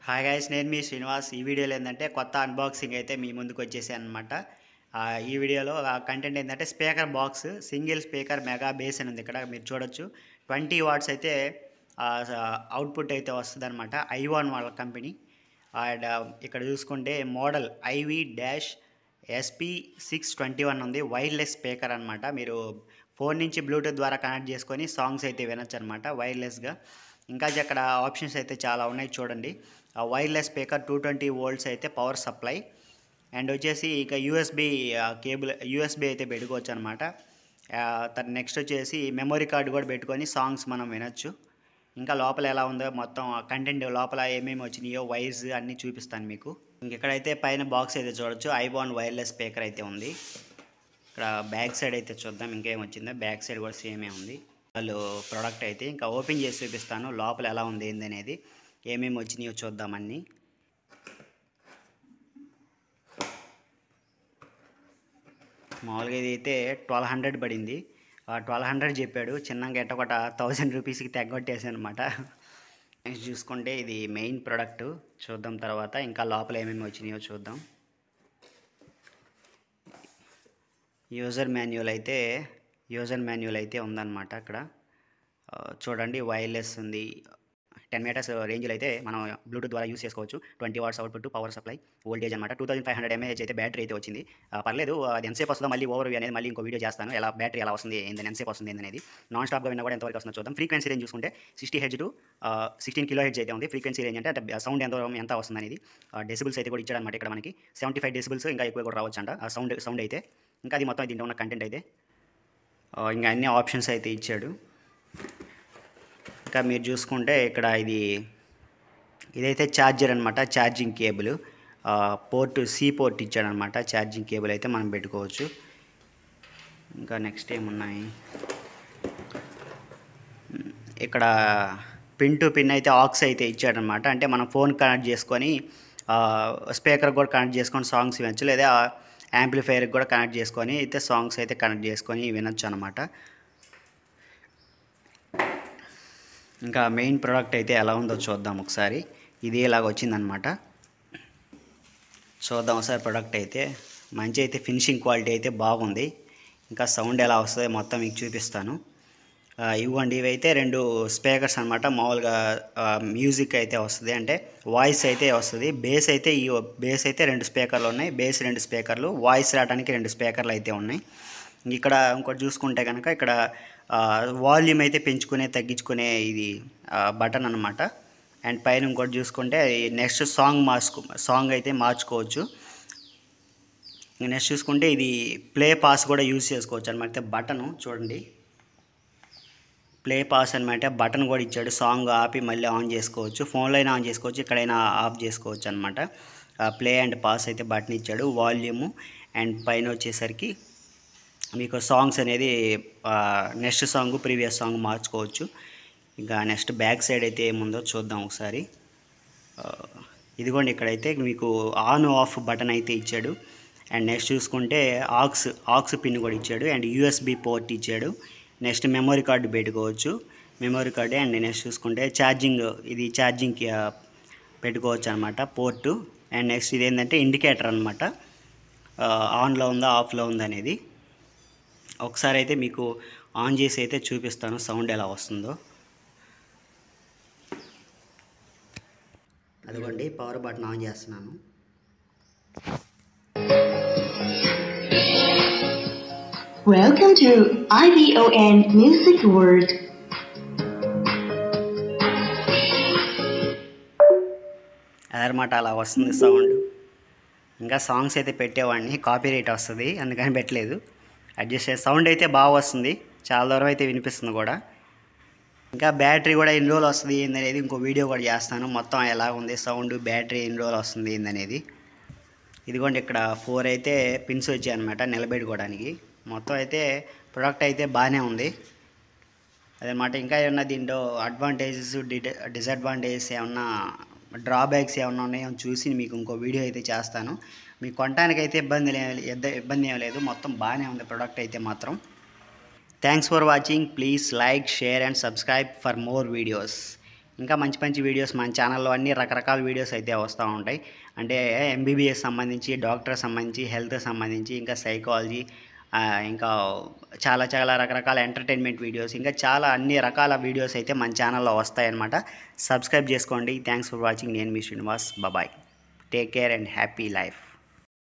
Hi guys, నేను మీ శ్రీనివాస్. ఈ వీడియోలో ఏంటంటే కొత్త అన్బాక్సింగ్ అయితే మీ ముందుకు వచ్చేసాను అనమాట. ఈ వీడియోలో కంటెంట్ ఏంటంటే speaker box, single speaker mega base అని ఉంది. ఇక్కడ మీరు చూడొచ్చు 20 వాట్స్ అయితే అవుట్పుట్ అయితే వస్తుంది అనమాట. ఐవాన్ వాళ్ళ కంపెనీ. అండ్ ఇక్కడ చూసుకుంటే మోడల్ IV-SP621 ఉంది. వైర్లెస్ స్పీకర్ అనమాట. మీరు ఫోన్ నుంచి బ్లూటూత్ ద్వారా కనెక్ట్ చేసుకొని సాంగ్స్ అయితే వినొచ్చు అనమాట వైర్లెస్గా. ఇంకా అక్కడ ఆప్షన్స్ అయితే చాలా ఉన్నాయి చూడండి. వైర్లెస్ స్పీకర్ 220 వోల్ట్స్ అయితే పవర్ సప్లై. అండ్ వచ్చేసి ఇక యూఎస్బి అయితే పెట్టుకోవచ్చు అనమాట. నెక్స్ట్ వచ్చేసి మెమొరీ కార్డు కూడా పెట్టుకొని సాంగ్స్ మనం వినొచ్చు. ఇంకా లోపల ఎలా ఉందో మొత్తం కంటెంట్ లోపల ఏమేమి వచ్చినాయో వైర్స్ అన్నీ చూపిస్తాను మీకు. ఇంకెక్కడైతే పైన బాక్స్ అయితే చూడొచ్చు. ఐవాన్ వైర్లెస్ స్పీకర్ అయితే ఉంది. ఇక్కడ బ్యాక్ సైడ్ అయితే చూద్దాం ఇంకేం వచ్చిందో. బ్యాక్ సైడ్ కూడా సేమే ఉంది. వాళ్ళు ప్రోడక్ట్ అయితే ఇంకా ఓపెన్ చేసి చూపిస్తాను లోపల ఎలా ఉంది ఏందనేది, ఏమేమి వచ్చినాయో చూద్దామన్నీ. మామూలుగా ఇది అయితే 1200 పడింది. 1200 చెప్పాడు. చిన్నగా ఎట్టకొట 1000 రూపీస్కి తగ్గొట్టేసాను అనమాట. నెక్స్ట్ చూసుకుంటే ఇది మెయిన్ ప్రోడక్ట్ చూద్దాం. తర్వాత ఇంకా లోపల ఏమేమి వచ్చినాయో చూద్దాం. యూజర్ మాన్యువల్ అయితే ఉందన్నమాట. అక్కడ చూడండి వైర్లెస్ ఉంది. 10 మీటర్స్ రేంజ్లో అయితే మనం బ్లూటూత్ ద్వారా యూస్ చేసుకోవచ్చు. 20 watts output, power supply, voltage అనమాట. 2500 mAh అయితే బ్యాటరీ అయితే వచ్చింది. పర్లేదు. అది ఎంతసేపు వస్తుందో మళ్ళీ ఓవర్ వ్యూ అనేది మళ్ళీ ఇంకో వీడియో చేస్తాను. బ్యాటరీ ఎలా వస్తుంది ఏందని, ఎంతసేపు వస్తుంది ఏందనేది. నాన్ స్టాప్గా విన్నా కూడా ఎంతవరకు వస్తుందో చూద్దాం. ఫ్రీక్వెన్సీ రేంజ్ చూసుకుంటే 60 Hz టు 16 kHz అయితే ఉంది. ఫ్రీక్వెన్సీ రేంజ్ అంటే సౌండ్ ఎంత వస్తుంది అనేది. డెసిబుల్స్ అయితే కూడా ఇచ్చాడనమాట. ఇక్కడ మనకి 75 డెసిబుల్స్ ఇంకా ఎక్కువ కూడా రావచ్చు అంట సౌండ్ అయితే. ఇంకా అది మొత్తం దీంట్లో ఉన్న కంటెంట్ అయితే ఇంకా అన్ని ఆప్షన్స్ అయితే ఇచ్చాడు. ఇంకా మీరు చూసుకుంటే ఇక్కడ ఇదైతే ఛార్జర్ అనమాట. ఛార్జింగ్ కేబుల్ సి పోర్ట్ ఇచ్చాడనమాట. ఛార్జింగ్ కేబుల్ అయితే మనం పెట్టుకోవచ్చు. ఇంకా నెక్స్ట్ ఏమున్నాయి, ఇక్కడ పిన్ టు పిన్ అయితే ఆక్స్ అయితే ఇచ్చాడనమాట. అంటే మనం ఫోన్ కనెక్ట్ చేసుకొని స్పీకర్ కూడా కనెక్ట్ చేసుకొని సాంగ్స్ వినొచ్చు, లేదా యాంప్లిఫైర్కి కూడా కనెక్ట్ చేసుకొని అయితే సాంగ్స్ అయితే కనెక్ట్ చేసుకొని వినొచ్చు అనమాట. ఇంకా మెయిన్ ప్రోడక్ట్ అయితే ఎలా ఉందో చూద్దాం ఒకసారి. ఇది ఇలాగ వచ్చిందనమాట. చూద్దాం ఒకసారి. ప్రోడక్ట్ అయితే మంచి అయితే ఫినిషింగ్ క్వాలిటీ అయితే బాగుంది. ఇంకా సౌండ్ ఎలా వస్తుంది మొత్తం మీకు చూపిస్తాను. ఇవ్వండి. ఇవైతే 2 స్పీకర్స్ అనమాట. మామూలుగా మ్యూజిక్ అయితే వస్తుంది, అంటే వాయిస్ అయితే వస్తుంది. బేస్ అయితే 2 స్పీకర్లు ఉన్నాయి. బేస్ 2 స్పీకర్లు, వాయిస్ రావడానికి 2 స్పీకర్లు అయితే ఉన్నాయి. ఇక్కడ ఇంకోటి చూసుకుంటే కనుక ఇక్కడ వాల్యూమ్ అయితే పెంచుకునే తగ్గించుకునే ఇది బటన్ అనమాట. అండ్ పైన ఇంకోటి చూసుకుంటే నెక్స్ట్ సాంగ్ అయితే మార్చుకోవచ్చు. నెక్స్ట్ చూసుకుంటే ఇది ప్లే పాస్ కూడా యూజ్ చేసుకోవచ్చు అనమాట. బటను చూడండి, ప్లే పాస్ అనమాట. బటన్ కూడా ఇచ్చాడు. సాంగ్ ఆపి మళ్ళీ ఆన్ చేసుకోవచ్చు. ఫోన్లో అయినా ఆన్ చేసుకోవచ్చు, ఎక్కడైనా ఆఫ్ చేసుకోవచ్చు అనమాట. ప్లే అండ్ పాస్ అయితే బటన్ ఇచ్చాడు. వాల్యూము అండ్ పైన వచ్చేసరికి మీకు సాంగ్స్ అనేది నెక్స్ట్ సాంగ్, ప్రీవియస్ సాంగ్ మార్చుకోవచ్చు. ఇంకా నెక్స్ట్ బ్యాక్ సైడ్ అయితే ఏముందో చూద్దాం ఒకసారి. ఇదిగోండి, ఇక్కడైతే మీకు ఆన్ ఆఫ్ బటన్ అయితే ఇచ్చాడు. అండ్ నెక్స్ట్ చూసుకుంటే ఆక్స్ పిన్ కూడా ఇచ్చాడు. అండ్ యూఎస్బి పోర్ట్ ఇచ్చాడు. నెక్స్ట్ మెమొరీ కార్డు పెట్టుకోవచ్చు. Memory card. అండ్ నెక్స్ట్ చూసుకుంటే ఛార్జింగ్కి పెట్టుకోవచ్చు అనమాట పోర్టు. అండ్ నెక్స్ట్ ఇది ఏంటంటే ఇండికేటర్ అనమాట, ఆన్లో ఉందా ఆఫ్లో ఉందా అనేది. ఒకసారి అయితే మీకు ఆన్ చేసి అయితే చూపిస్తాను సౌండ్ ఎలా వస్తుందో. అదిగోండి, పవర్ బటన్ ఆన్ చేస్తున్నాను. Welcome to IVON Music World. అదనమాట, అలా వస్తుంది సౌండ్. ఇంకా సాంగ్స్ అయితే పెట్టేవాడిని, కాపీరైట్ వస్తుంది, అందుకని పెట్టలేదు. అడ్జస్ట్ చేసే సౌండ్ అయితే బాగా వస్తుంది, చాలా దూరం అయితే వినిపిస్తుంది కూడా. ఇంకా బ్యాటరీ కూడా ఎన్ని రోజులు వస్తుంది ఏందనేది ఇంకో వీడియో కూడా చేస్తాను. మొత్తం ఎలా ఉంది సౌండ్, బ్యాటరీ ఎన్ని రోజులు వస్తుంది ఏందనేది. ఇదిగోండి, ఇక్కడ 4 అయితే పిన్స్ వచ్చాయి అనమాట నిలబెట్టుకోవడానికి. మొత్తం అయితే ప్రోడక్ట్ అయితే బాగానే ఉంది అదనమాట. ఇంకా ఏమన్నా దీంట్లో అడ్వాంటేజెస్, డిసడ్వాంటేజెస్, ఏమన్నా డ్రాబ్యాక్స్ ఏమన్నా ఉన్నాయో చూసి మీకు ఇంకో వీడియో అయితే చేస్తాను. మీకు కొనడానికి అయితే ఇబ్బంది ఏం లేదు. మొత్తం బాగానే ఉంది ప్రోడక్ట్ అయితే మాత్రం. Thanks for watching. Please like, share and subscribe for more videos. ఇంకా మంచి మంచి వీడియోస్ మన ఛానల్లో అన్ని రకరకాల వీడియోస్ అయితే వస్తూ ఉంటాయి. అంటే ఎంబీబీఎస్ సంబంధించి, డాక్టర్ సంబంధించి, హెల్త్ సంబంధించి, ఇంకా సైకాలజీ, ఇంకా చాలా చాలా రకరకాల ఎంటర్టైన్మెంట్ వీడియోస్, ఇంకా చాలా అన్ని రకాల వీడియోస్ అయితే మన ఛానల్లో వస్తాయన్నమాట. సబ్స్క్రైబ్ చేసుకోండి. Thanks for watching. నేను మీ Srinivas. Bye. Take care and happy life.